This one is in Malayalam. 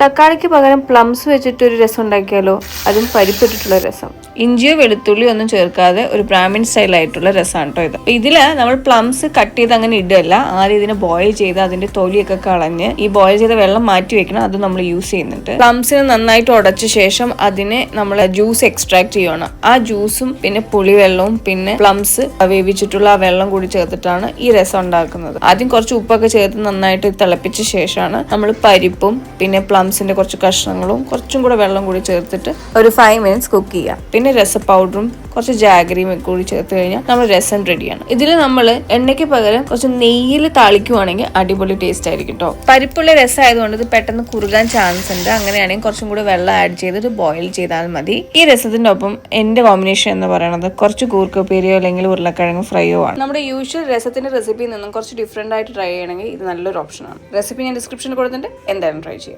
തക്കാളിക്ക് പകരം പ്ലംസ് വെച്ചിട്ട് ഒരു രസം ഉണ്ടാക്കിയാലോ? അതും പരിപ്പിട്ടിട്ടുള്ള രസം. ഇഞ്ചിയോ വെളുത്തുള്ളിയോ ഒന്നും ചേർക്കാതെ ഒരു ബ്രാഹ്മിൻ സ്റ്റൈൽ ആയിട്ടുള്ള രസമാണ് കേട്ടോ ഇത്. ഇതില് നമ്മൾ പ്ലംസ് കട്ട് ചെയ്ത് അങ്ങനെ ഇടല്ല. ആദ്യം ഇതിനെ ബോയിൽ ചെയ്ത് അതിന്റെ തൊലിയൊക്കെ കളഞ്ഞ് ഈ ബോയിൽ ചെയ്ത വെള്ളം മാറ്റി വെക്കണം. അത് നമ്മൾ യൂസ് ചെയ്യുന്നുണ്ട്. പ്ലംസിനെ നന്നായിട്ട് ഉടച്ച ശേഷം അതിനെ നമ്മൾ ജ്യൂസ് എക്സ്ട്രാക്ട് ചെയ്യണം. ആ ജ്യൂസും പിന്നെ പുളിവെള്ളവും പിന്നെ പ്ലംസ് വേവിച്ചിട്ടുള്ള ആ വെള്ളം കൂടി ചേർത്തിട്ടാണ് ഈ രസം ഉണ്ടാക്കുന്നത്. ആദ്യം കുറച്ച് ഉപ്പൊക്കെ ചേർത്ത് നന്നായിട്ട് തിളപ്പിച്ച ശേഷമാണ് നമ്മൾ പരിപ്പും പിന്നെ പ്ലംസിന്റെ കുറച്ച് കഷ്ണങ്ങളും കുറച്ചും കൂടെ വെള്ളം കൂടി ചേർത്തിട്ട് ഒരു 5 minutes കുക്ക് ചെയ്യാം. പിന്നെ രസ പൗഡറും കുറച്ച് ജാഗരിയും കൂടി ചേർത്ത് കഴിഞ്ഞാൽ നമ്മൾ രസം റെഡിയാണ്. ഇതിൽ നമ്മൾ എണ്ണയ്ക്ക് പകരം കുറച്ച് നെയ്യിൽ താളിക്കുവാണെങ്കിൽ അടിപൊളി ടേസ്റ്റ് ആയിരിക്കും കേട്ടോ. പരിപ്പുള്ള രസം ആയതുകൊണ്ട് ഇത് പെട്ടെന്ന് കുറുകാൻ ചാൻസ് ഉണ്ട്. അങ്ങനെയാണെങ്കിൽ കുറച്ചും കൂടെ വെള്ളം ആഡ് ചെയ്തിട്ട് ബോയിൽ ചെയ്താൽ മതി. ഈ രസത്തിന്റെ ഒപ്പം എന്റെ കോമ്പിനേഷൻ എന്ന് പറയുന്നത് കുറച്ച് കൂർക്കപ്പേരിയോ അല്ലെങ്കിൽ ഉരുളക്കിഴങ്ങ് ഫ്രൈയോ ആണ്. നമ്മുടെ യൂഷ്വൽ രസത്തിന്റെ റെസിപ്പിയിൽ നിന്നും കുറച്ച് ഡിഫറെന്റ് ആയിട്ട് ട്രൈ ചെയ്യണമെങ്കിൽ ഇത് നല്ലൊരു ഓപ്ഷനാണ്. റെസിപ്പി ഞാൻ ഡിസ്ക്രിപ്ഷനിൽ കൊടുത്തിട്ട് എന്തായാലും ട്രൈ ചെയ്യാം.